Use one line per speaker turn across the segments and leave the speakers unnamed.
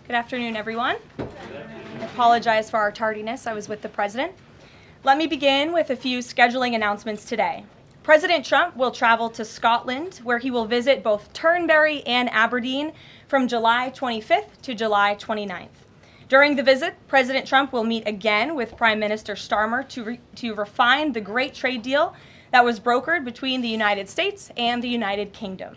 Good afternoon, everyone. I apologize for our tardiness. I was with the President. Let me begin with a few scheduling announcements today. President Trump will travel to Scotland, where he will visit both Turnberry and Aberdeen from July 25th to July 29th. During the visit, President Trump will meet again with Prime Minister Starmer to refine the great trade deal that was brokered between the United States and the United Kingdom.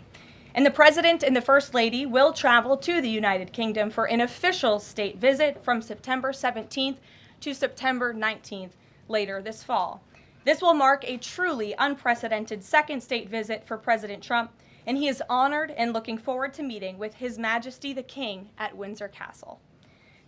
And the President and the First Lady will travel to the United Kingdom for an official state visit from September 17th to September 19th later this fall. This will mark a truly unprecedented second state visit for President Trump, and he is honored and looking forward to meeting with His Majesty the King at Windsor Castle.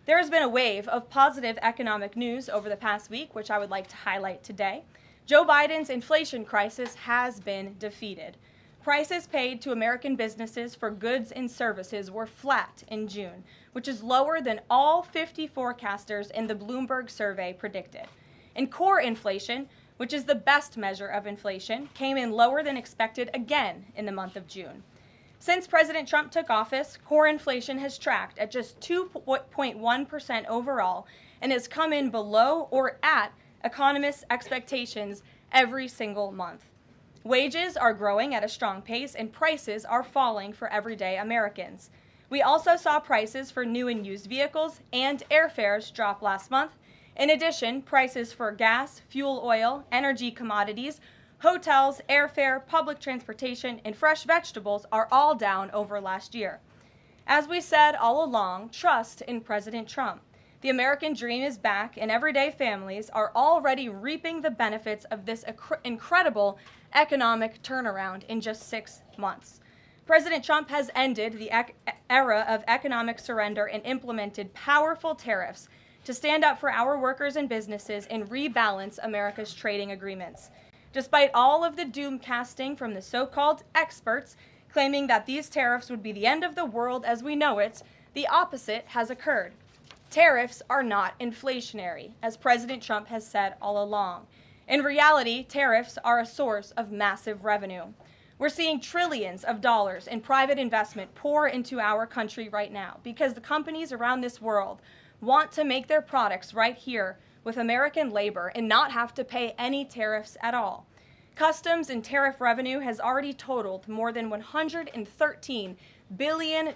There has been a wave of positive economic news over the past week, which I would like to highlight today. Joe Biden's inflation crisis has been defeated. Prices paid to American businesses for goods and services were flat in June, which is lower than all 50 forecasters in the Bloomberg survey predicted. And core inflation, which is the best measure of inflation, came in lower than expected again in the month of June. Since President Trump took office, core inflation has tracked at just 2.1% overall and has come in below or at economists' expectations every single month. Wages are growing at a strong pace and prices are falling for everyday Americans. We also saw prices for new and used vehicles and airfares drop last month. In addition, prices for gas, fuel oil, energy commodities, hotels, airfare, public transportation, and fresh vegetables are all down over last year. As we said all along, trust in President Trump. The American dream is back, and everyday families are already reaping the benefits of this incredible economic turnaround in just 6 months. President Trump has ended the era of economic surrender and implemented powerful tariffs to stand up for our workers and businesses and rebalance America's trading agreements. Despite all of the doom casting from the so-called experts claiming that these tariffs would be the end of the world as we know it, the opposite has occurred. Tariffs are not inflationary, as President Trump has said all along. In reality, tariffs are a source of massive revenue. We're seeing trillions of dollars in private investment pour into our country right now because the companies around this world want to make their products right here with American labor and not have to pay any tariffs at all. Customs and tariff revenue has already totaled more than $113 billion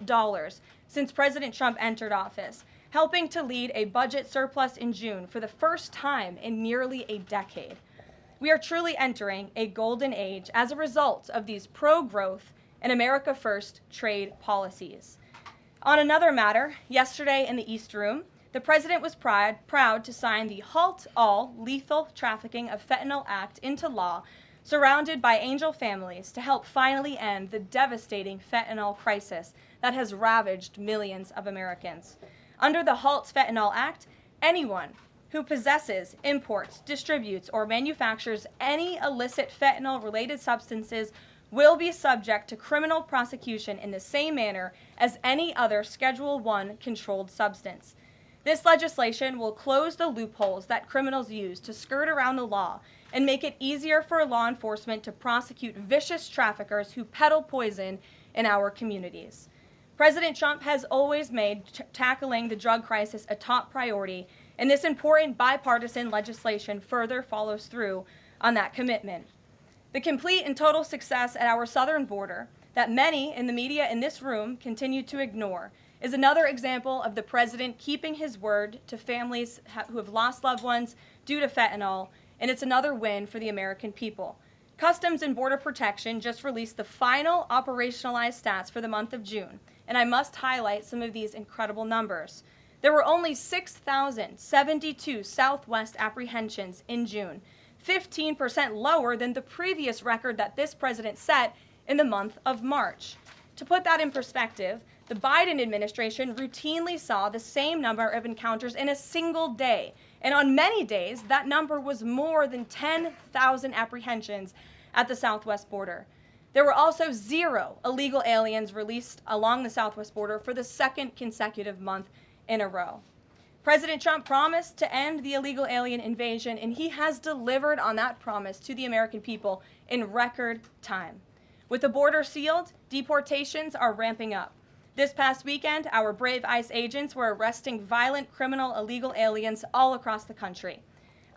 since President Trump entered office, helping to lead a budget surplus in June for the first time in nearly a decade. We are truly entering a golden age as a result of these pro-growth and America First trade policies. On another matter, yesterday in the East Room, the President was proud to sign the Halt All Lethal Trafficking of Fentanyl Act into law, surrounded by angel families to help finally end the devastating fentanyl crisis that has ravaged millions of Americans. Under the Halt Fentanyl Act, anyone who possesses, imports, distributes, or manufactures any illicit fentanyl-related substances will be subject to criminal prosecution in the same manner as any other Schedule I controlled substance. This legislation will close the loopholes that criminals use to skirt around the law and make it easier for law enforcement to prosecute vicious traffickers who peddle poison in our communities. President Trump has always made tackling the drug crisis a top priority, and this important bipartisan legislation further follows through on that commitment. The complete and total success at our southern border that many in the media in this room continue to ignore is another example of the President keeping his word to families who have lost loved ones due to fentanyl, and it's another win for the American people. Customs and Border Protection just released the final operationalized stats for the month of June, and I must highlight some of these incredible numbers. There were only 6,072 Southwest apprehensions in June, 15% lower than the previous record that this president set in the month of March. To put that in perspective, the Biden administration routinely saw the same number of encounters in a single day, and on many days, that number was more than 10,000 apprehensions at the Southwest border. There were also 0 illegal aliens released along the Southwest border for the second consecutive month in a row. President Trump promised to end the illegal alien invasion, and he has delivered on that promise to the American people in record time. With the border sealed, deportations are ramping up. This past weekend, our brave ICE agents were arresting violent criminal illegal aliens all across the country.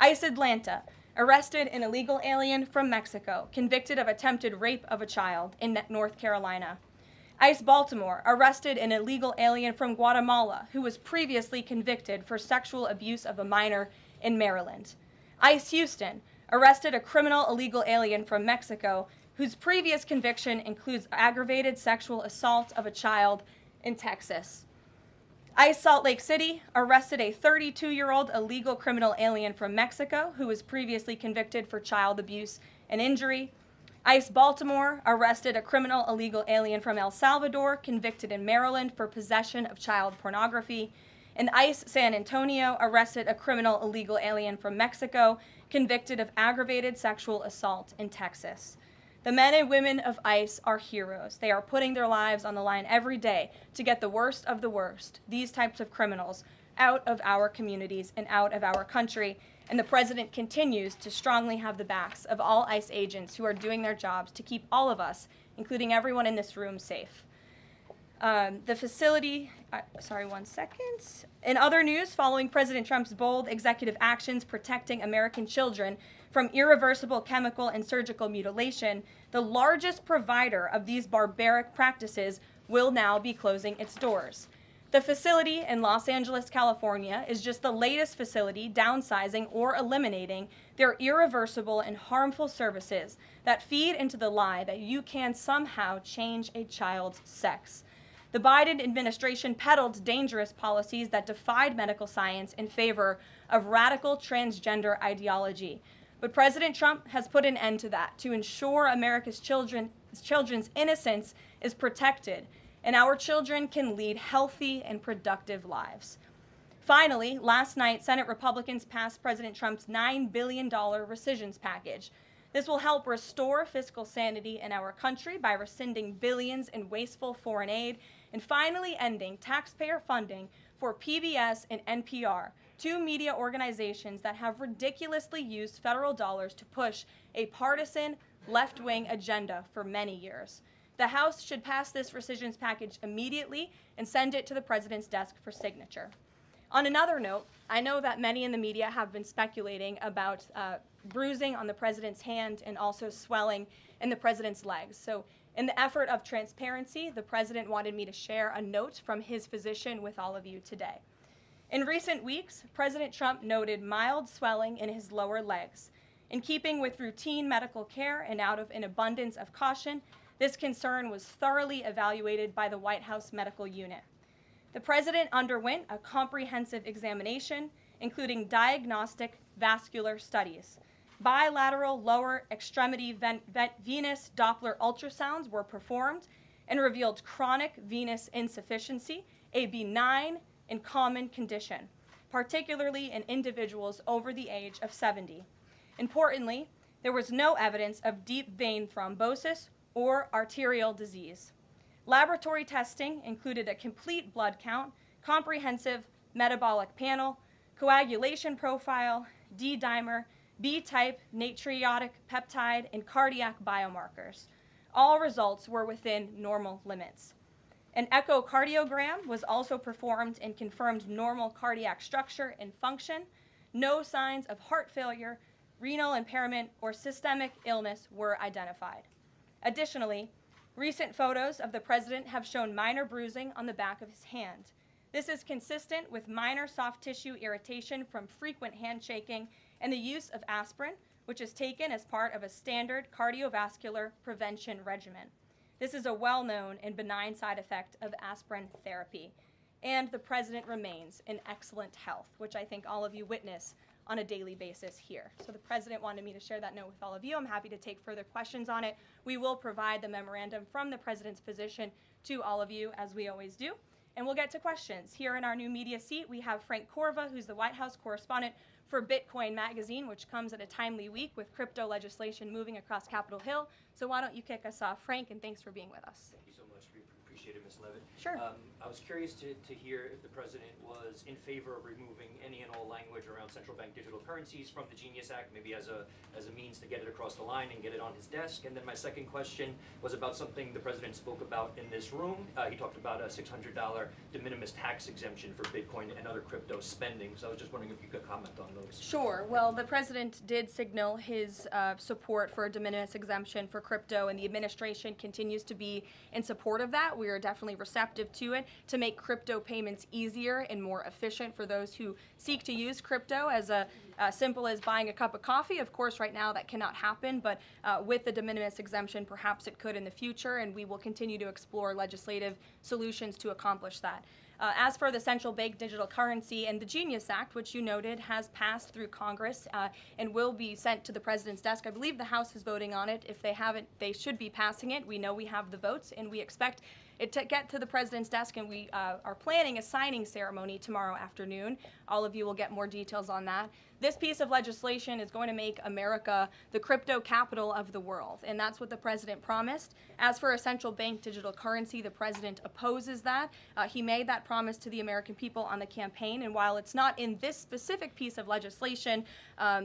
ICE Atlanta arrested an illegal alien from Mexico, convicted of attempted rape of a child in North Carolina. ICE Baltimore arrested an illegal alien from Guatemala who was previously convicted for sexual abuse of a minor in Maryland. ICE Houston arrested a criminal illegal alien from Mexico whose previous conviction includes aggravated sexual assault of a child in Texas. ICE Salt Lake City arrested a 32-year-old illegal criminal alien from Mexico who was previously convicted for child abuse and injury. ICE Baltimore arrested a criminal illegal alien from El Salvador convicted in Maryland for possession of child pornography. And ICE San Antonio arrested a criminal illegal alien from Mexico convicted of aggravated sexual assault in Texas. The men and women of ICE are heroes. They are putting their lives on the line every day to get the worst of the worst, these types of criminals, out of our communities and out of our country. And the president continues to strongly have the backs of all ICE agents who are doing their jobs to keep all of us, including everyone in this room, safe. The facility, one second. In other news, following President Trump's bold executive actions protecting American children from irreversible chemical and surgical mutilation, the largest provider of these barbaric practices will now be closing its doors. The facility in Los Angeles, California, is just the latest facility downsizing or eliminating their irreversible and harmful services that feed into the lie that you can somehow change a child's sex. The Biden administration peddled dangerous policies that defied medical science in favor of radical transgender ideology. But President Trump has put an end to that to ensure America's children's innocence is protected and our children can lead healthy and productive lives. Finally, last night, Senate Republicans passed President Trump's $9 billion rescissions package. This will help restore fiscal sanity in our country by rescinding billions in wasteful foreign aid and finally ending taxpayer funding for PBS and NPR, two media organizations that have ridiculously used federal dollars to push a partisan left-wing agenda for many years. The House should pass this rescissions package immediately and send it to the president's desk for signature. On another note, I know that many in the media have been speculating about bruising on the president's hand and also swelling in the president's legs. So in the effort of transparency, the president wanted me to share a note from his physician with all of you today. In recent weeks, President Trump noted mild swelling in his lower legs. In keeping with routine medical care and out of an abundance of caution, this concern was thoroughly evaluated by the White House medical unit. The president underwent a comprehensive examination, including diagnostic vascular studies. Bilateral lower extremity venous Doppler ultrasounds were performed and revealed chronic venous insufficiency, a benign and common condition, particularly in individuals over the age of 70. Importantly, there was no evidence of deep vein thrombosis or arterial disease. Laboratory testing included a complete blood count, comprehensive metabolic panel, coagulation profile, D-dimer, B-type natriuretic peptide, and cardiac biomarkers. All results were within normal limits. An echocardiogram was also performed and confirmed normal cardiac structure and function. No signs of heart failure, renal impairment, or systemic illness were identified. Additionally, recent photos of the president have shown minor bruising on the back of his hand. This is consistent with minor soft tissue irritation from frequent handshaking and the use of aspirin, which is taken as part of a standard cardiovascular prevention regimen. This is a well-known and benign side effect of aspirin therapy. And the president remains in excellent health, which I think all of you witness on a daily basis here. So the president wanted me to share that note with all of you. I'm happy to take further questions on it. We will provide the memorandum from the president's physician to all of you, as we always do. And we'll get to questions. Here in our new media seat, we have Frank Corva, who's the White House correspondent for Bitcoin Magazine, which comes at a timely week with crypto legislation moving across Capitol Hill. So why don't you kick us off, Frank, and thanks for being with us.
Thank you so much. We Appreciate it, Ms. Leavitt.
Sure.
I was curious to hear if the President was in favor of removing any and all language around central bank digital currencies from the Genius Act, maybe as a means to get it across the line and get it on his desk. And then my second question was about something the President spoke about in this room. He talked about a $600 de minimis tax exemption for Bitcoin and other crypto spending. So I was just wondering if you could comment on those.
Sure. Well, the President did signal his support for a de minimis exemption for crypto, and the administration continues to be in support of that. We are definitely receptive to it to make crypto payments easier and more efficient for those who seek to use crypto as simple as buying a cup of coffee. Of course, right now that cannot happen, but with the de minimis exemption, perhaps it could in the future, and we will continue to explore legislative solutions to accomplish that. As for the central bank digital currency and the Genius Act, which you noted has passed through Congress and will be sent to the President's desk. I believe the House is voting on it. If they haven't, they should be passing it. We know we have the votes, and we expect it to get to the President's desk, and we are planning a signing ceremony tomorrow afternoon. All of you will get more details on that. This piece of legislation is going to make America the crypto capital of the world, and that's what the President promised. As for a central bank digital currency, the President opposes that. He made that promise to the American people on the campaign, and while it's not in this specific piece of legislation,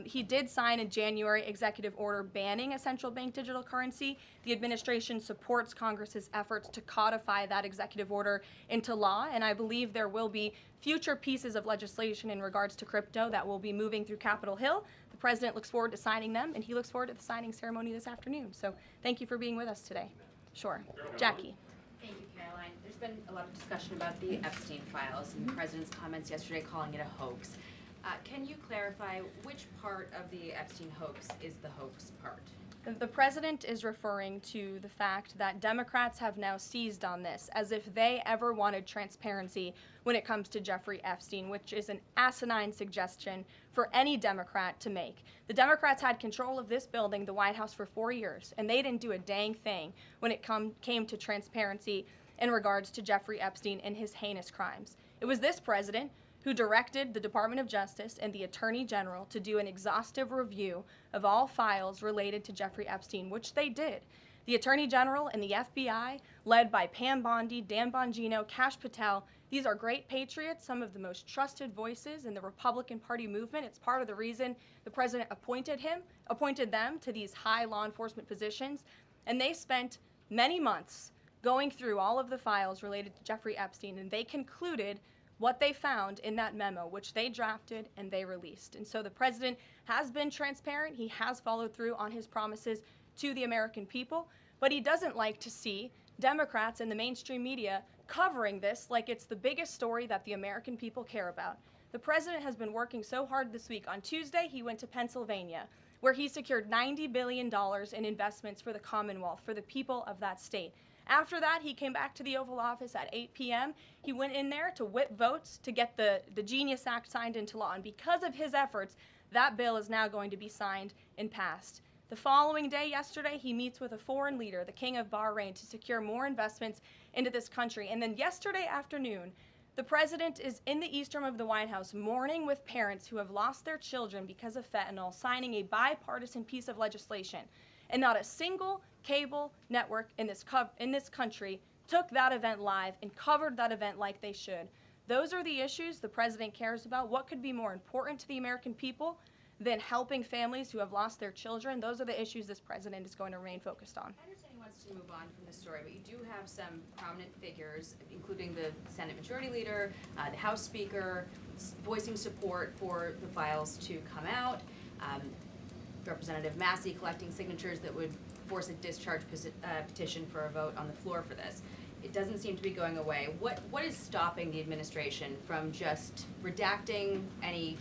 he did sign a January executive order banning a central bank digital currency. The administration supports Congress's efforts to codify that executive order into law, and I believe there will be future pieces of legislation in regards to crypto that will be moving through Capitol Hill. The President looks forward to signing them, and he looks forward to the signing ceremony this afternoon. So thank you for being with us today. Sure. Jackie.
Thank you, Caroline. There's been a lot of discussion about the Epstein files and the President's comments yesterday calling it a hoax. Can you clarify which part of the Epstein hoax is the hoax part?
The President is referring to the fact that Democrats have now seized on this as if they ever wanted transparency when it comes to Jeffrey Epstein, which is an asinine suggestion for any Democrat to make. The Democrats had control of this building, the White House, for 4 years, and they didn't do a dang thing when it came to transparency in regards to Jeffrey Epstein and his heinous crimes. It was this President who directed the Department of Justice and the Attorney General to do an exhaustive review of all files related to Jeffrey Epstein, which they did. The Attorney General and the FBI, led by Pam Bondi, Dan Bongino, Kash Patel, these are great patriots, some of the most trusted voices in the Republican Party movement. It's part of the reason the President appointed them to these high law enforcement positions, and they spent many months going through all of the files related to Jeffrey Epstein, and they concluded what they found in that memo, which they drafted and they released. And so the President has been transparent. He has followed through on his promises to the American people, but he doesn't like to see Democrats and the mainstream media covering this like it's the biggest story that the American people care about. The President has been working so hard this week. On Tuesday, he went to Pennsylvania, where he secured $90 billion in investments for the Commonwealth, for the people of that state. After that, he came back to the Oval Office at 8 p.m. He went in there to whip votes to get the Genius Act signed into law. And because of his efforts, that bill is now going to be signed and passed. The following day, yesterday, he meets with a foreign leader, the King of Bahrain, to secure more investments into this country. And then yesterday afternoon, the President is in the East Room of the White House mourning with parents who have lost their children because of fentanyl, signing a bipartisan piece of legislation. And not a single cable network in this country took that event live and covered that event like they should. Those are the issues the President cares about. What could be more important to the American people than helping families who have lost their children? Those are the issues this President is going to remain focused on.
I understand he wants to move on from this story, but you do have some prominent figures, including the Senate Majority Leader, the House Speaker, voicing support for the files to come out. Representative Massey collecting signatures that would force a discharge petition for a vote on the floor for this. It doesn't seem to be going away. What is stopping the administration from just redacting any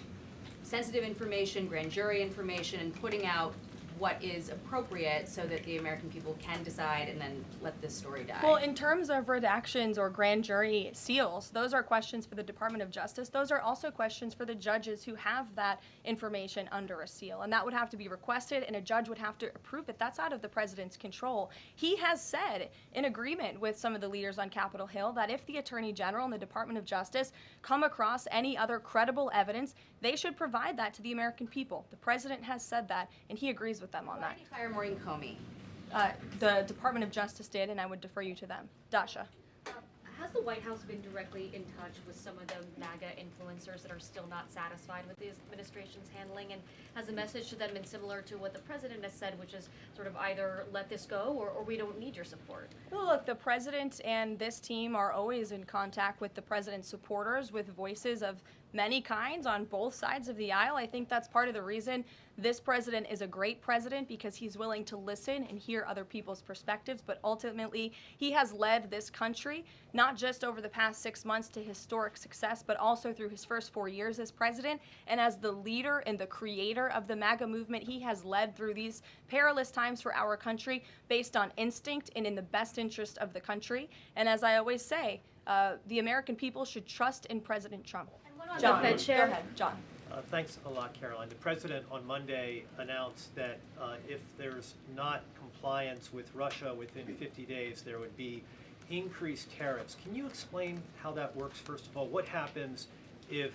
sensitive information, grand jury information, and putting out what is appropriate so that the American people can decide and then let this story die?
Well, in terms of redactions or grand jury seals, those are questions for the Department of Justice. Those are also questions for the judges who have that information under a seal. And that would have to be requested, and a judge would have to approve it. That's out of the President's control. He has said, in agreement with some of the leaders on Capitol Hill, that if the Attorney General and the Department of Justice come across any other credible evidence, they should provide that to the American people. The President has said that, and he agrees with them on that.
Why did he fire Maureen Comey?
The Department of Justice did, and I would defer you to them. Dasha.
the White House been directly in touch with some of the MAGA influencers that are still not satisfied with the administration's handling? And has the message to them been similar to what the president has said, which is sort of either let this go or we don't need your support?
Well, look, the president and this team are always in contact with the president's supporters, with voices of many kinds on both sides of the aisle. I think that's part of the reason this president is a great president, because he's willing to listen and hear other people's perspectives. But ultimately, he has led this country, not just over the past 6 months to historic success, but also through his first 4 years as president. And as the leader and the creator of the MAGA movement, he has led through these perilous times for our country based on instinct and in the best interest of the country. And as I always say, the American people should trust in President Trump.
John,
Go ahead, John.
Thanks a lot, Caroline. The president on Monday announced that if there's not compliance with Russia within 50 days, there would be increased tariffs. Can you explain how that works, first of all? What happens if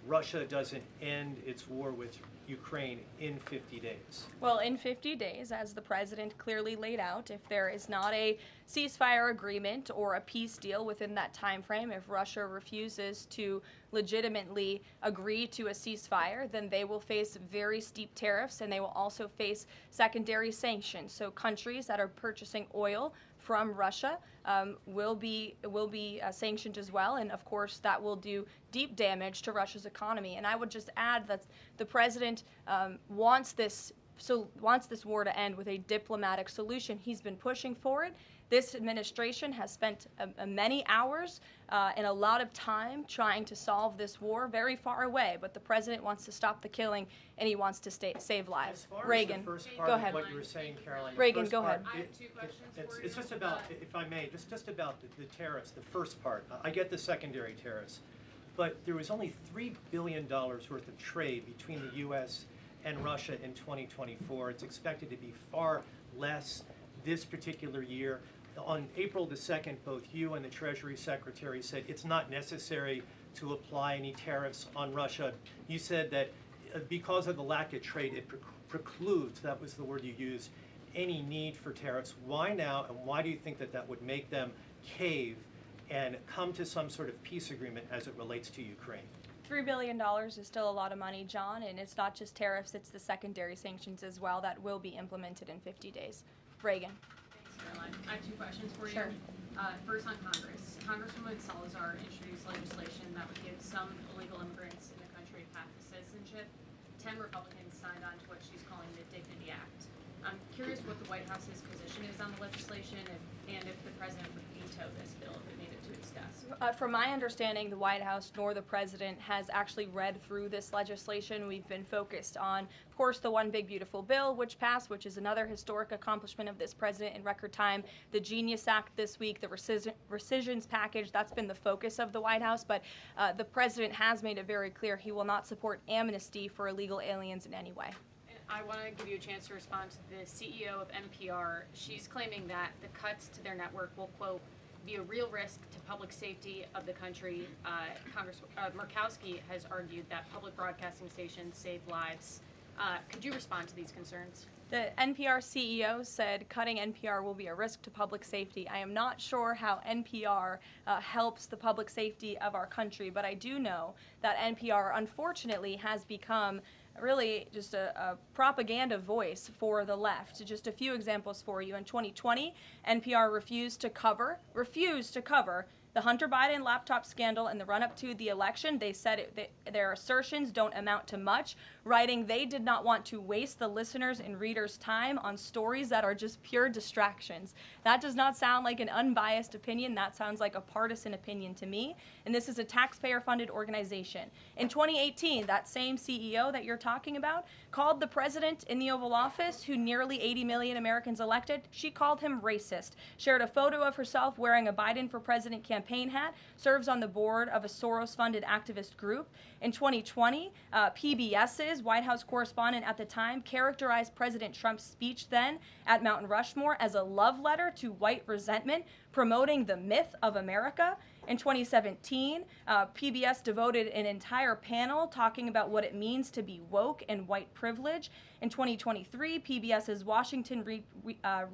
Russia doesn't end its war with Ukraine in 50 days?
Well, in 50 days, as the president clearly laid out, if there is not a ceasefire agreement or a peace deal within that time frame, if Russia refuses to legitimately agree to a ceasefire, then they will face very steep tariffs, and they will also face secondary sanctions. So countries that are purchasing oil from Russia will be sanctioned as well, and of course that will do deep damage to Russia's economy. And I would just add that the president wants this war to end with a diplomatic solution. He's been pushing for it. This administration has spent many hours and a lot of time trying to solve this war very far away, but the president wants to stop the killing and he wants to save lives.
As far
Reagan,
as the first part
go
of
ahead.
what you were saying, Caroline. the
Reagan,
first
go
part,
ahead.
I have two questions for you.
It's just about, if I may, just about the tariffs, the first part. I get the secondary tariffs, but there was only $3 billion worth of trade between the U.S. and Russia in 2024. It's expected to be far less this particular year. On April the 2nd, both you and the Treasury Secretary said it's not necessary to apply any tariffs on Russia. You said that because of the lack of trade, it precludes, that was the word you used, any need for tariffs. Why now, and why do you think that that would make them cave and come to some sort of peace agreement as it relates to Ukraine?
$3 billion is still a lot of money, John, and it's not just tariffs, it's the secondary sanctions as well that will be implemented in 50 days. Reagan.
Thanks, Caroline. I have two questions for
Sure.
you. First on Congress. Congresswoman Salazar introduced legislation that would give some illegal immigrants in the country a path to citizenship. 10 Republicans signed on to what she's calling the Dignity Act. I'm curious what the White House's position is on the legislation and if the president would veto this bill if it made it to its desk.
From my understanding, the White House nor the president has actually read through this legislation. We've been focused on, of course, the One Big Beautiful Bill, which passed, which is another historic accomplishment of this president in record time. The Genius Act this week, the rescissions package, that's been the focus of the White House. But the president has made it very clear he will not support amnesty for illegal aliens in any way.
I want to give you a chance to respond to the CEO of NPR. She's claiming that the cuts to their network will, quote, be a real risk to public safety of the country. Murkowski has argued that public broadcasting stations save lives. Could you respond to these concerns?
The NPR CEO said cutting NPR will be a risk to public safety. I am not sure how NPR helps the public safety of our country, but I do know that NPR, unfortunately, has become really just a propaganda voice for the left. Just a few examples for you. In 2020, NPR refused to cover the Hunter Biden laptop scandal in the run-up to the election. They said their assertions don't amount to much, writing they did not want to waste the listeners' and readers' time on stories that are just pure distractions. That does not sound like an unbiased opinion. That sounds like a partisan opinion to me. And this is a taxpayer-funded organization. In 2018, that same CEO that you're talking about called the president in the Oval Office, who nearly 80 million Americans elected, she called him racist, shared a photo of herself wearing a Biden for President campaign hat, serves on the board of a Soros-funded activist group. In 2020, PBS's White House correspondent at the time characterized President Trump's speech then at Mount Rushmore as a love letter to white resentment, promoting the myth of America. In 2017, PBS devoted an entire panel talking about what it means to be woke and white privilege. In 2023, PBS's Washington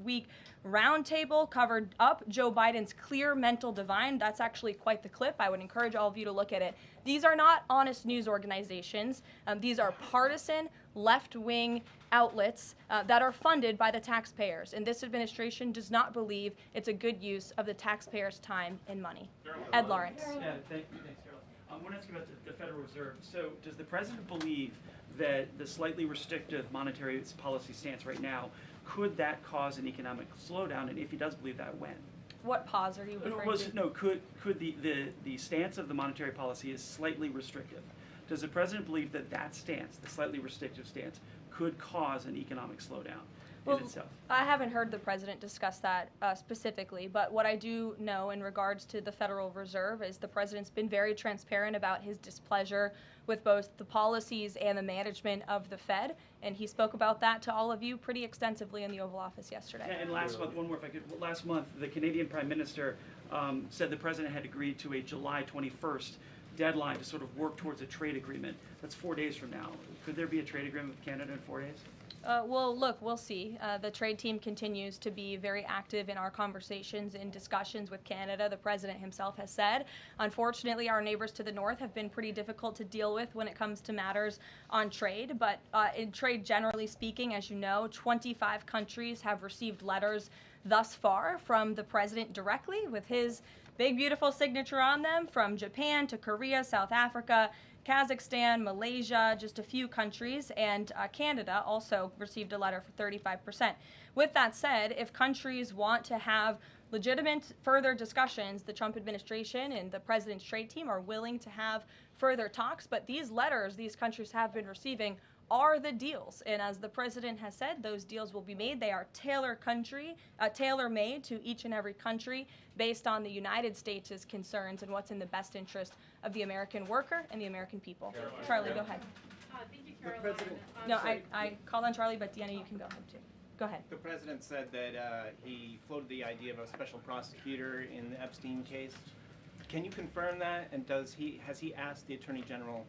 Week roundtable covered up Joe Biden's clear mental divide. That's actually quite the clip. I would encourage all of you to look at it. These are not honest news organizations. These are partisan, left-wing outlets that are funded by the taxpayers. And this administration does not believe it's a good use of the taxpayers' time and money. Ed Lawrence.
Yeah, thanks, Carol. I want to ask you about the Federal Reserve. So does the president believe that the slightly restrictive monetary policy stance right now, could that cause an economic slowdown? And if he does believe that, when?
What pause are you referring to?
No, could the stance of the monetary policy is slightly restrictive. Does the president believe that that stance, the slightly restrictive stance, could cause an economic slowdown in itself?
I haven't heard the president discuss that specifically, but what I do know in regards to the Federal Reserve is the president's been very transparent about his displeasure with both the policies and the management of the Fed, and he spoke about that to all of you pretty extensively in the Oval Office yesterday.
Yeah, and last month, one more if I could, last month the Canadian Prime Minister said the president had agreed to a July 21st deadline to sort of work towards a trade agreement. That's 4 days from now. Could there be a trade agreement with Canada in 4 days?
Well, look, we'll see. The trade team continues to be very active in our conversations and discussions with Canada. The president himself has said, unfortunately, our neighbors to the north have been pretty difficult to deal with when it comes to matters on trade. But in trade, generally speaking, as you know, 25 countries have received letters thus far from the president directly with his big, beautiful signature on them, from Japan to Korea, South Africa, Kazakhstan, Malaysia, just a few countries, and Canada also received a letter for 35%. With that said, if countries want to have legitimate further discussions, the Trump administration and the president's trade team are willing to have further talks, but these letters these countries have been receiving are the deals. And as the president has said, those deals will be made. They are tailor-made to each and every country based on the United States' concerns and what's in the best interest of the American worker and the American people. Charlie, go ahead.
Thank you, Caroline.
No, I called on Charlie, but Deanna, you can go ahead too. Go ahead.
The president said that he floated the idea of a special prosecutor in the Epstein case. Can you confirm that? And has he asked the Attorney General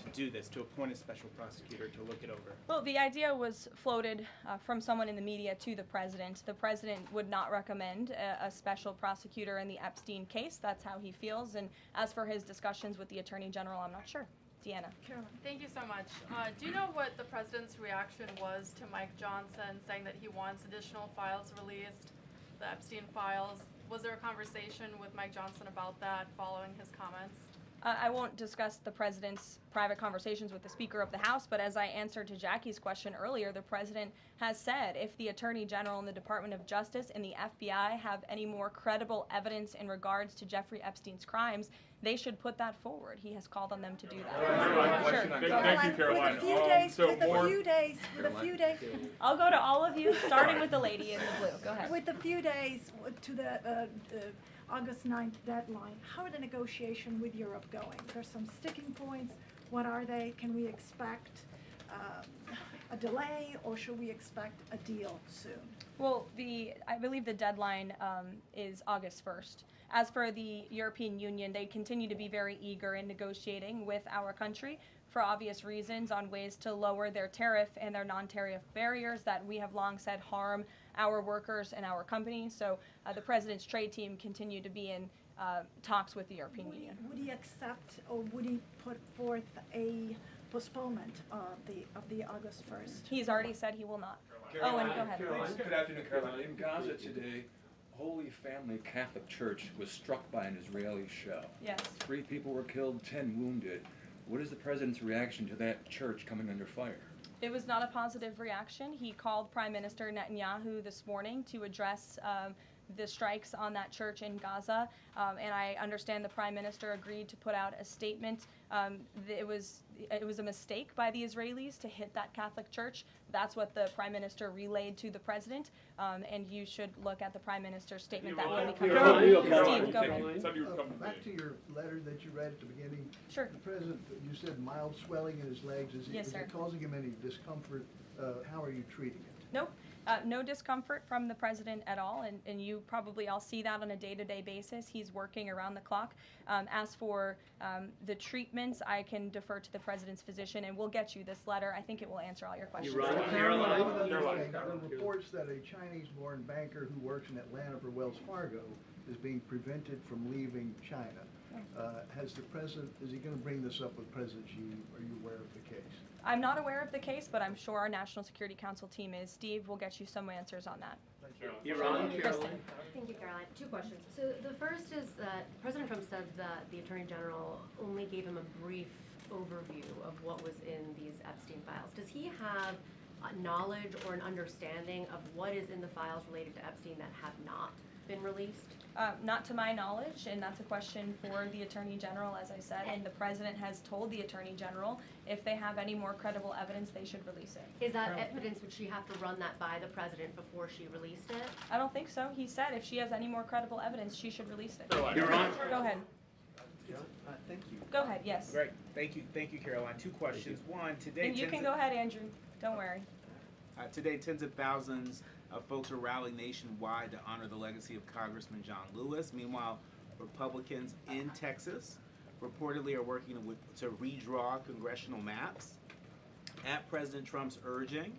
to do this, to appoint a special prosecutor to look it over?
Well, the idea was floated from someone in the media to the president. The president would not recommend a special prosecutor in the Epstein case. That's how he feels. And as for his discussions with the Attorney General, I'm not sure. Deanna.
Caroline. Thank you so much. Do you know what the president's reaction was to Mike Johnson saying that he wants additional files released, the Epstein files? Was there a conversation with Mike Johnson about that following his comments?
I won't discuss the president's private conversations with the Speaker of the House, but as I answered to Jackie's question earlier, the president has said if the Attorney General and the Department of Justice and the FBI have any more credible evidence in regards to Jeffrey Epstein's crimes, they should put that forward. He has called on them to do that.
Sure. Thank you, Caroline.
With a few days.
I'll go to all of you, starting with the lady in the blue. Go ahead.
With a few days to the August 9th deadline, how are the negotiations with Europe going? There's some sticking points. What are they? Can we expect a delay, or should we expect a deal soon?
Well, I believe the deadline is August 1st. As for the European Union, they continue to be very eager in negotiating with our country for obvious reasons on ways to lower their tariff and their non-tariff barriers that we have long said harm our workers and our companies. So the president's trade team continue to be in talks with the European Union.
Would he accept, or would he put forth a postponement of the August 1st?
He's already said he will not.
Caroline,
Owen, go ahead.
Caroline, good afternoon, Caroline. In Gaza today, Holy Family Catholic Church was struck by an Israeli shell.
Yes.
3 people were killed, 10 wounded. What is the president's reaction to that church coming under fire?
It was not a positive reaction. He called Prime Minister Netanyahu this morning to address the strikes on that church in Gaza, and I understand the Prime Minister agreed to put out a statement. It was a mistake by the Israelis to hit that Catholic church. That's what the Prime Minister relayed to the President, and you should look at the Prime Minister's statement that will be coming out. Steve, go ahead.
Back to your letter that you read at the beginning.
Sure.
The President, you said mild swelling in his legs. Is
Yes, sir.
it causing him any discomfort? How are you treating it?
Nope. No discomfort from the president at all, and you probably all see that on a day-to-day basis. He's working around the clock. As for the treatments, I can defer to the president's physician, and we'll get you this letter. I think it will answer all your questions.
There are reports that a Chinese-born banker who works in Atlanta for Wells Fargo is being prevented from leaving China. Has the president, is he going to bring this up with President Xi? Are you aware of the case?
I'm not aware of the case, but I'm sure our National Security Council team is. Steve will get you some answers on that.
Kristen. Thank you, Caroline. Two questions. So the first is that President Trump said that the Attorney General only gave him a brief overview of what was in these Epstein files. Does he have knowledge or an understanding of what is in the files related to Epstein that have not been released?
Not to my knowledge, and that's a question for the Attorney General, as I said, and the President has told the Attorney General if they have any more credible evidence, they should release it.
Is that evidence, would she have to run that by the President before she released it?
I don't think so. He said if she has any more credible evidence, she should release it.
Go
ahead.
Thank you.
Go ahead, yes.
Great, thank you, Caroline. Two questions. One, today.
And you can go ahead, Andrew. Don't worry.
Today, tens of thousands of folks are rallying nationwide to honor the legacy of Congressman John Lewis. Meanwhile, Republicans in Texas reportedly are working to redraw congressional maps at President Trump's urging.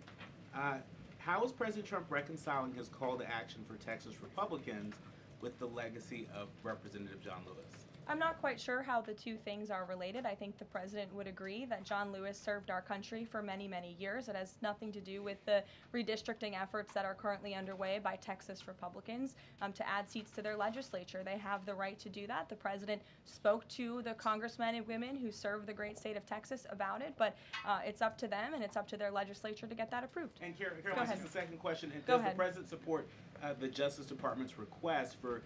How is President Trump reconciling his call to action for Texas Republicans with the legacy of Representative John Lewis?
I'm not quite sure how the two things are related. I think the president would agree that John Lewis served our country for many, many years. It has nothing to do with the redistricting efforts that are currently underway by Texas Republicans to add seats to their legislature. They have the right to do that. The president spoke to the congressmen and women who serve the great state of Texas about it, but it's up to them and it's up to their legislature to get that approved.
And Caroline, just a second question.
Go
Does
ahead.
the president support the Justice Department's request for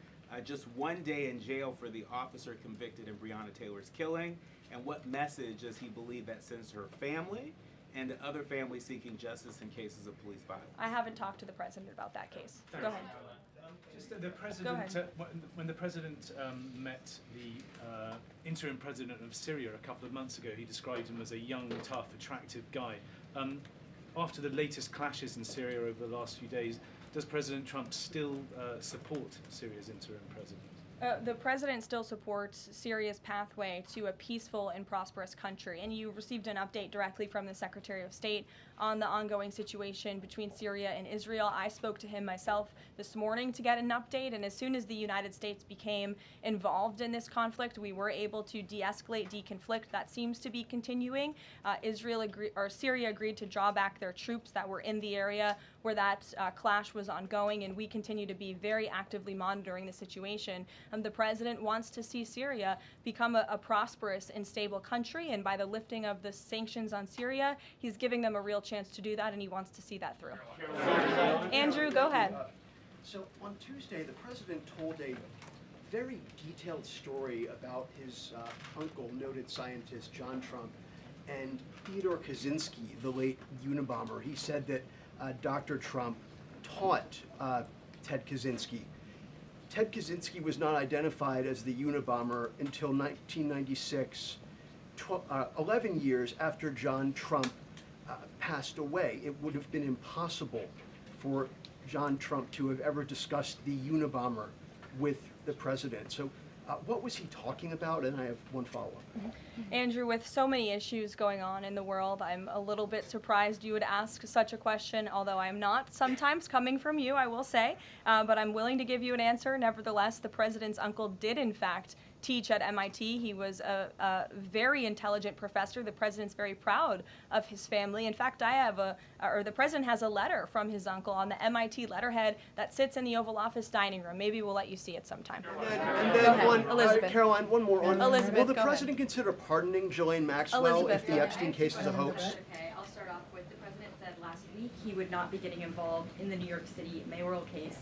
just 1 day in jail for the officer convicted in Breonna Taylor's killing? And what message does he believe that sends to her family and to other families seeking justice in cases of police violence?
I haven't talked to the president about that case. Go ahead.
Just the president,
Go ahead.
when the president met the interim president of Syria a couple of months ago, he described him as a young, tough, attractive guy. After the latest clashes in Syria over the last few days, does President Trump still support Syria's interim president?
The president still supports Syria's pathway to a peaceful and prosperous country, and you received an update directly from the Secretary of State on the ongoing situation between Syria and Israel. I spoke to him myself this morning to get an update, and as soon as the United States became involved in this conflict, we were able to de-escalate, deconflict. That seems to be continuing. Syria agreed to draw back their troops that were in the area where that clash was ongoing, and we continue to be very actively monitoring the situation. The president wants to see Syria become a prosperous and stable country, and by the lifting of the sanctions on Syria, he's giving them a real chance to do that, and he wants to see that through. Andrew, go ahead.
So on Tuesday, the president told a very detailed story about his uncle, noted scientist John Trump, and Theodore Kaczynski, the late Unabomber. He said that Dr. Trump taught Ted Kaczynski. Ted Kaczynski was not identified as the Unabomber until 1996, 11 years after John Trump passed away. It would have been impossible for John Trump to have ever discussed the Unabomber with the president. So what was he talking about? And I have one follow-up.
Andrew, with so many issues going on in the world, I'm a little bit surprised you would ask such a question, although I'm not sometimes coming from you, I will say, but I'm willing to give you an answer. Nevertheless, the president's uncle did, in fact, teach at MIT. He was a very intelligent professor. The president's very proud of his family. In fact, the president has a letter from his uncle on the MIT letterhead that sits in the Oval Office dining room. Maybe we'll let you see it sometime.
And then
Elizabeth.
Caroline, one more on.
Elizabeth,
will the
go
president consider pardoning Ghislaine Maxwell
Elizabeth,
if the Epstein case is a hoax?
Okay, I'll start off with the president said last week he would not be getting involved in the New York City mayoral case.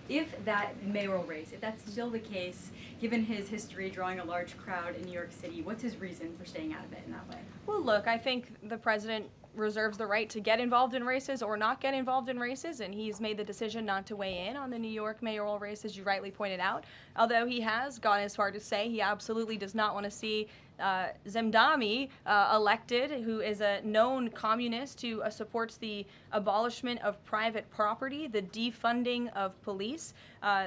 If that mayoral race, if that's still the case, given his history drawing a large crowd in New York City, what's his reason for staying out of it in that way?
Well, look, I think the president reserves the right to get involved in races or not get involved in races, and he's made the decision not to weigh in on the New York mayoral race, as you rightly pointed out, although he has gone as far to say he absolutely does not want to see Zemdami elected, who is a known communist who supports the abolishment of private property, the defunding of police.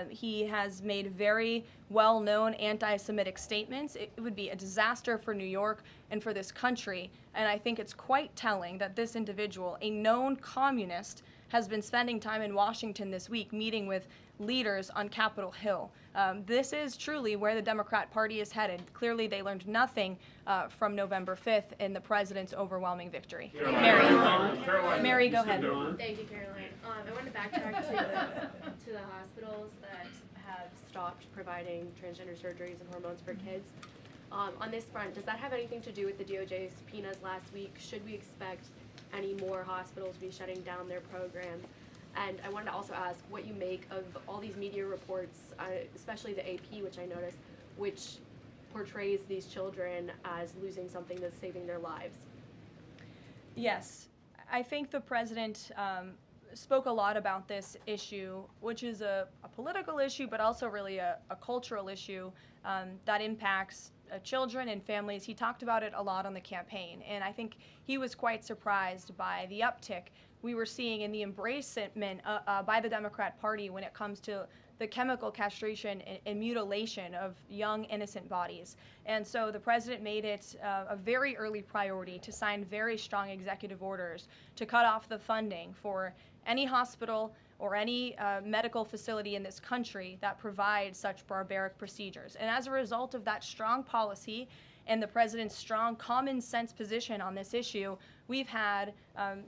He has made very well-known anti-Semitic statements. It would be a disaster for New York and for this country, and I think it's quite telling that this individual, a known communist, has been spending time in Washington this week meeting with leaders on Capitol Hill. This is truly where the Democrat Party is headed. Clearly, they learned nothing from November 5th in the president's overwhelming victory. Mary, go ahead.
Thank you, Caroline. I want to backtrack to the hospitals that have stopped providing transgender surgeries and hormones for kids. On this front, does that have anything to do with the DOJ's subpoenas last week? Should we expect any more hospitals to be shutting down their programs? And I wanted to also ask what you make of all these media reports, especially the AP, which I noticed, which portrays these children as losing something that's saving their lives.
Yes, I think the president spoke a lot about this issue, which is a political issue, but also really a cultural issue that impacts children and families. He talked about it a lot on the campaign, and I think he was quite surprised by the uptick we were seeing in the embracement by the Democrat Party when it comes to the chemical castration and mutilation of young, innocent bodies. And so the president made it a very early priority to sign very strong executive orders to cut off the funding for any hospital or any medical facility in this country that provides such barbaric procedures. And as a result of that strong policy and the president's strong common sense position on this issue, we've had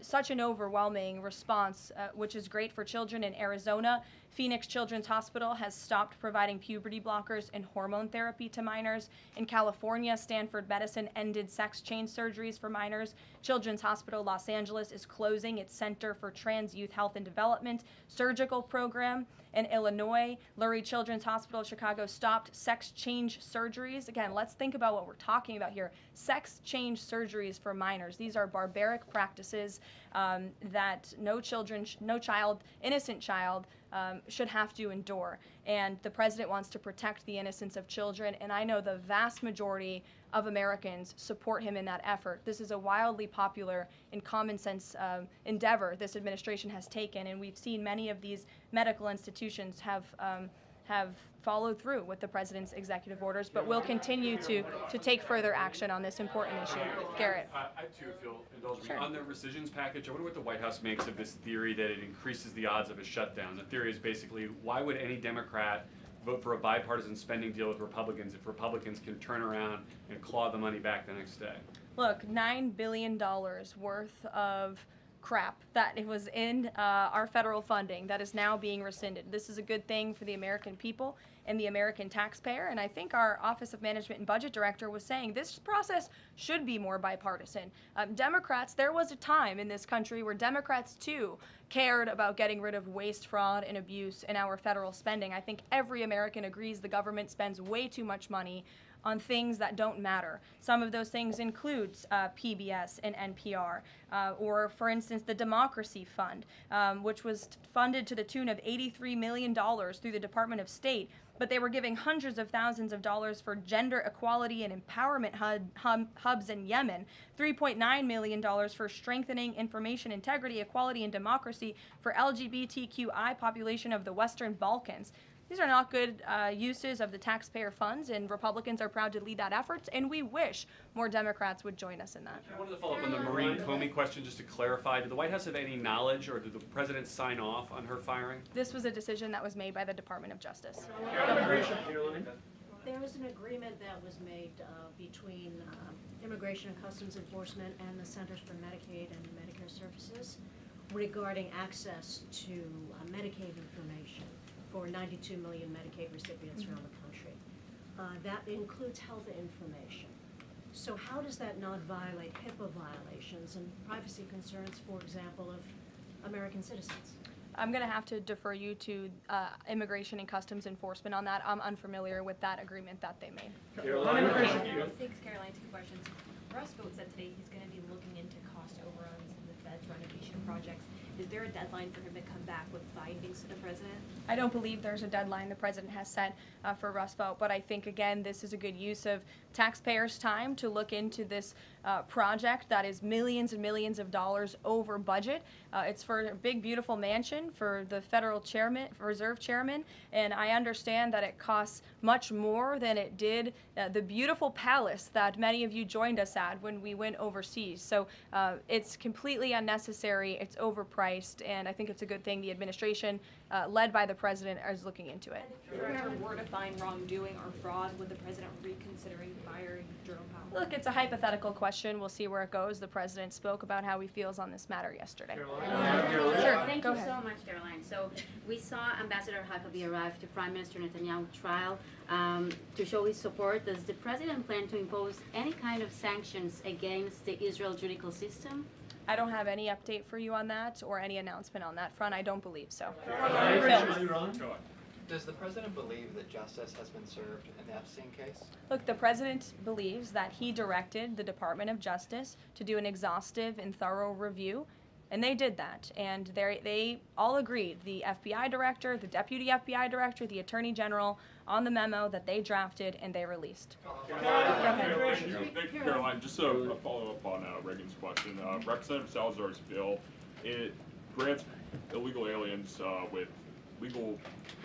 such an overwhelming response, which is great for children in Arizona. Phoenix Children's Hospital has stopped providing puberty blockers and hormone therapy to minors. In California, Stanford Medicine ended sex change surgeries for minors. Children's Hospital Los Angeles is closing its Center for Trans Youth Health and Development surgical program. In Illinois, Lurie Children's Hospital Chicago stopped sex change surgeries. Again, let's think about what we're talking about here. Sex change surgeries for minors. These are barbaric practices that no child, innocent child, should have to endure. And the president wants to protect the innocence of children, and I know the vast majority of Americans support him in that effort. This is a wildly popular and common sense endeavor this administration has taken, and we've seen many of these medical institutions have followed through with the president's executive orders, but will continue to take further action on this important issue. Garrett.
I too, if you'll indulge me.
Sure.
On the rescissions package, I wonder what the White House makes of this theory that it increases the odds of a shutdown. The theory is basically, why would any Democrat vote for a bipartisan spending deal with Republicans if Republicans can turn around and claw the money back the next day?
Look, $9 billion worth of crap that it was in our federal funding that is now being rescinded. This is a good thing for the American people and the American taxpayer, and I think our Office of Management and Budget Director was saying this process should be more bipartisan. Democrats, there was a time in this country where Democrats too cared about getting rid of waste, fraud, and abuse in our federal spending. I think every American agrees the government spends way too much money on things that don't matter. Some of those things include PBS and NPR, or for instance, the Democracy Fund, which was funded to the tune of $83 million through the Department of State, but they were giving hundreds of thousands of dollars for gender equality and empowerment hubs in Yemen, $3.9 million for strengthening information integrity, equality, and democracy for LGBTQI population of the Western Balkans. These are not good uses of the taxpayer funds, and Republicans are proud to lead that effort, and we wish more Democrats would join us in that.
I wanted to follow up on the Maureen Comey question just to clarify. Did the White House have any knowledge, or did the president sign off on her firing?
This was a decision that was made by the Department of Justice.
There was an agreement that was made between Immigration and Customs Enforcement and the Centers for Medicaid and Medicare Services regarding access to Medicaid information for 92 million Medicaid recipients around the country. That includes health information. So how does that not violate HIPAA violations and privacy concerns, for example, of American citizens?
I'm going to have to defer you to Immigration and Customs Enforcement on that. I'm unfamiliar with that agreement that they made.
Thanks, Caroline. Two questions. Russ Vought said today he's going to be looking into cost overruns
sports renovation projects. Is there a deadline for him to come back with findings to the president?
I don't believe there's a deadline the president has set for Rust Belt, but I think, again, this is a good use of taxpayers' time to look into this project that is millions and millions of dollars over budget. It's for a big, beautiful mansion for the federal chairman, reserve chairman, and I understand that it costs much more than it did the beautiful palace that many of you joined us at when we went overseas. So it's completely unnecessary, it's overpriced, and I think it's a good thing the administration, led by the president, is looking into it.
If there ever were to find wrongdoing or fraud, would the president reconsidering firing Jerome Powell?
Look, it's a hypothetical question. We'll see where it goes. The president spoke about how he feels on this matter yesterday. Sure,
Thank
go
you
ahead.
so much, Caroline. So we saw Ambassador Huckabee arrive to Prime Minister Netanyahu's trial to show his support. Does the president plan to impose any kind of sanctions against the Israel judicial system?
I don't have any update for you on that or any announcement on that front. I don't believe so.
Does the president believe that justice has been served in the Epstein case?
Look, the president believes that he directed the Department of Justice to do an exhaustive and thorough review, and they did that. And they all agreed, the FBI director, the deputy FBI director, the attorney general, on the memo that they drafted and they released.
Thank you, Caroline. Just a follow-up on Reagan's question. Representative Salazar's bill, it grants illegal aliens with legal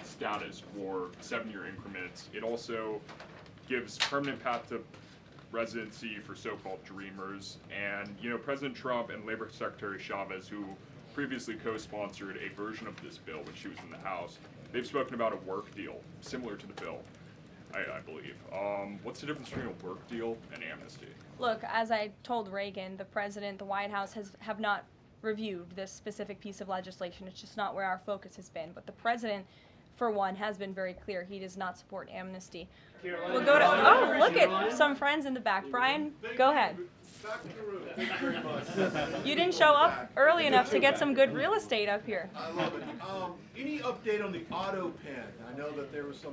status for 7-year increments. It also gives permanent path to residency for so-called dreamers. And, you know, President Trump and Labor Secretary Chavez, who previously co-sponsored a version of this bill when she was in the House, they've spoken about a work deal similar to the bill, I believe. What's the difference between a work deal and amnesty?
Look, as I told Reagan, the president, the White House have not reviewed this specific piece of legislation. It's just not where our focus has been. But the president, for one, has been very clear he does not support amnesty. We'll go to, oh, look at some friends in the back. Brian, go ahead. You didn't show up early enough to get some good real estate up here.
I love it. Any update on the auto pen? I know that there was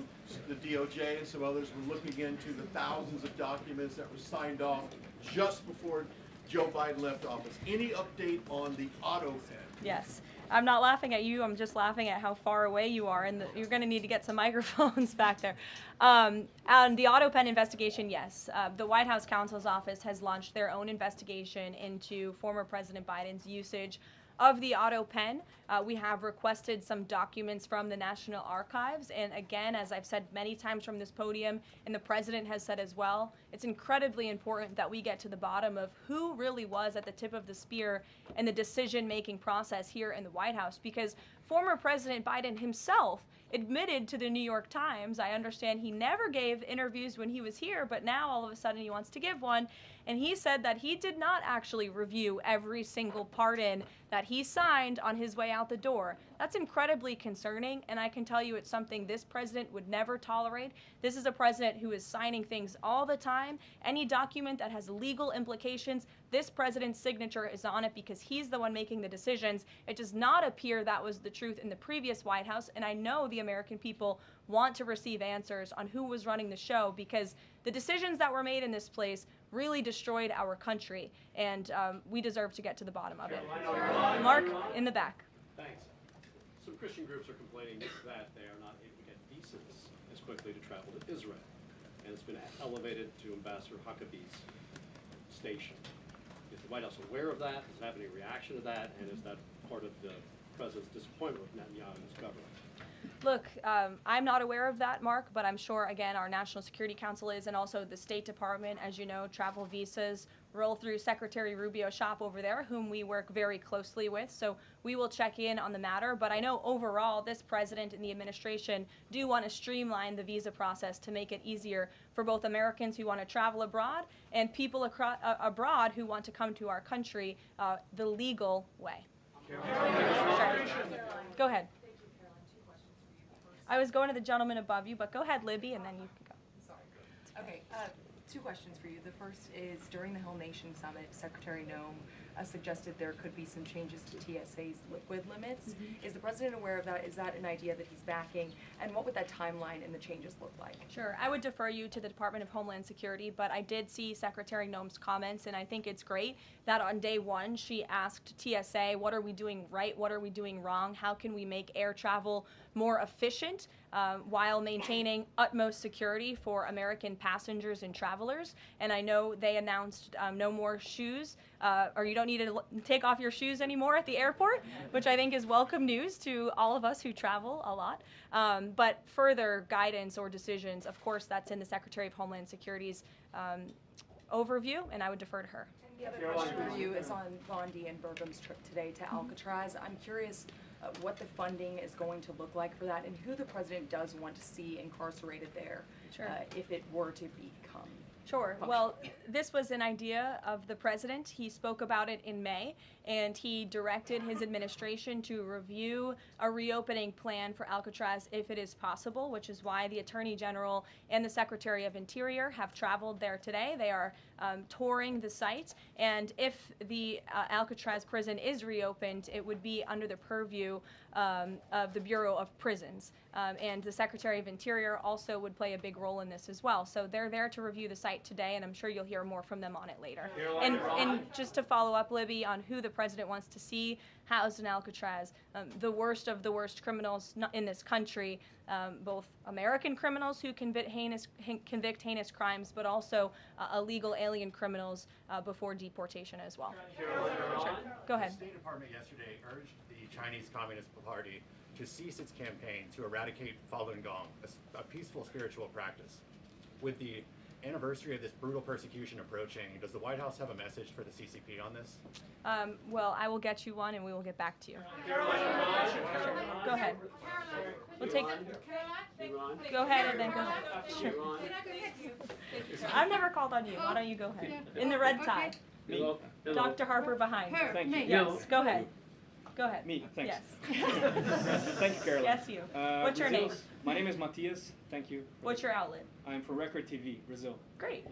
the DOJ and some others were looking into the thousands of documents that were signed off just before Joe Biden left office. Any update on the auto pen?
Yes. I'm not laughing at you. I'm just laughing at how far away you are, and you're going to need to get some microphones back there. On the auto pen investigation, yes. The White House counsel's office has launched their own investigation into former President Biden's usage of the auto pen. We have requested some documents from the National Archives, and again, as I've said many times from this podium, and the president has said as well, it's incredibly important that we get to the bottom of who really was at the tip of the spear in the decision-making process here in the White House, because former President Biden himself admitted to the New York Times, I understand he never gave interviews when he was here, but now all of a sudden he wants to give one, and he said that he did not actually review every single pardon that he signed on his way out the door. That's incredibly concerning, and I can tell you it's something this president would never tolerate. This is a president who is signing things all the time. Any document that has legal implications, this president's signature is on it because he's the one making the decisions. It does not appear that was the truth in the previous White House, and I know the American people want to receive answers on who was running the show, because the decisions that were made in this place really destroyed our country, and we deserve to get to the bottom of it. Mark, in the back.
Thanks. Some Christian groups are complaining that they are not able to get visas as quickly to travel to Israel, and it's been elevated to Ambassador Huckabee's station. Is the White House aware of that? Does it have any reaction to that? And is that part of the president's disappointment with Netanyahu's government?
Look, I'm not aware of that, Mark, but I'm sure, again, our National Security Council is, and also the State Department. As you know, travel visas roll through Secretary Rubio's shop over there, whom we work very closely with, so we will check in on the matter. But I know overall this president and the administration do want to streamline the visa process to make it easier for both Americans who want to travel abroad and people abroad who want to come to our country the legal way. Sure. Go ahead. I was going to the gentleman above you, but go ahead, Libby, and then you can go.
Okay, two questions for you. The first is, during the Hill Nation Summit, Secretary Noem
suggested there could be some changes to TSA's liquid limits. Is the president aware of that? Is that an idea that he's backing? And what would that timeline and the changes look like?
Sure. I would defer you to the Department of Homeland Security, but I did see Secretary Noem's comments, and I think it's great that on day one she asked TSA, what are we doing right? What are we doing wrong? How can we make air travel more efficient while maintaining utmost security for American passengers and travelers? And I know they announced no more shoes, or you don't need to take off your shoes anymore at the airport, which I think is welcome news to all of us who travel a lot. But further guidance or decisions, of course, that's in the Secretary of Homeland Security's overview, and I would defer to her.
The other question for you is on Bondi and Burgum's trip today to Alcatraz. I'm curious what the funding is going to look like for that and who the president does want to see incarcerated there if it were to become.
Sure. Well, this was an idea of the president. He spoke about it in May, and he directed his administration to review a reopening plan for Alcatraz if it is possible, which is why the Attorney General and the Secretary of Interior have traveled there today. They are touring the site, and if the Alcatraz prison is reopened, it would be under the purview of the Bureau of Prisons. And the Secretary of Interior also would play a big role in this as well. So they're there to review the site today, and I'm sure you'll hear more from them on it later. And just to follow up, Libby, on who the president wants to see housed in Alcatraz, the worst of the worst criminals in this country, both American criminals who convict heinous crimes, but also illegal alien criminals before deportation as well. Sure. Go ahead.
The State Department yesterday urged the Chinese Communist Party to cease its campaign to eradicate Falun Gong, a peaceful spiritual practice. With the anniversary of this brutal persecution approaching, does the White House have a message for the CCP on this?
Well, I will get you one, and we will get back to you. Sure. Go ahead. We'll take. Go ahead, and then go ahead. Sure. I've never called on you. Why don't you go ahead? In the red tie.
Hello.
Dr. Harper behind.
Thank you.
Yes. Go ahead. Go ahead.
Me, thanks.
Yes.
Thank you, Caroline.
Yes, you. What's your name?
My name is Matias. Thank you.
What's your outlet?
I'm from Record TV, Brazil.
Great.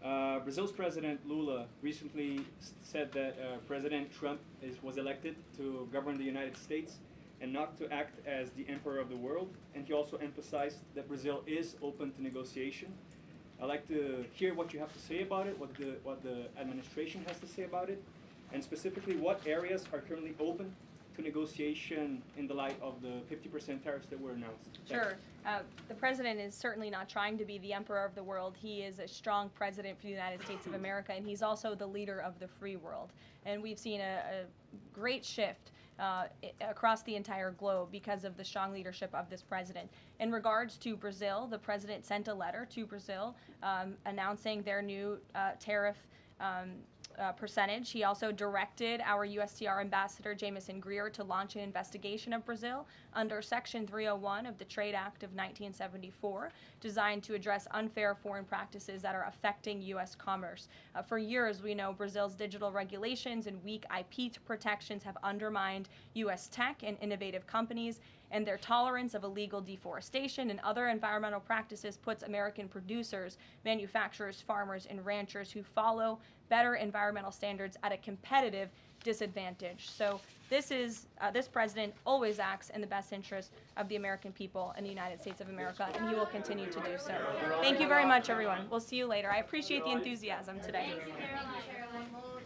Brazil's President Lula recently said that President Trump was elected to govern the United States and not to act as the emperor of the world. And he also emphasized that Brazil is open to negotiation. I'd like to hear what you have to say about it, what the administration has to say about it, and specifically what areas are currently open to negotiation in the light of the 50% tariffs that were announced.
Sure. The president is certainly not trying to be the emperor of the world. He is a strong president for the United States of America, and he's also the leader of the free world. And we've seen a great shift across the entire globe because of the strong leadership of this president. In regards to Brazil, the president sent a letter to Brazil announcing their new tariff percentage. He also directed our USTR ambassador, Jameson Greer, to launch an investigation of Brazil under Section 301 of the Trade Act of 1974, designed to address unfair foreign practices that are affecting U.S. commerce. For years, we know Brazil's digital regulations and weak IP protections have undermined U.S. tech and innovative companies, and their tolerance of illegal deforestation and other environmental practices puts American producers, manufacturers, farmers, and ranchers who follow better environmental standards at a competitive disadvantage. So this president always acts in the best interest of the American people and the United States of America, and he will continue to do so. Thank you very much, everyone. We'll see you later. I appreciate the enthusiasm today.
Caroline.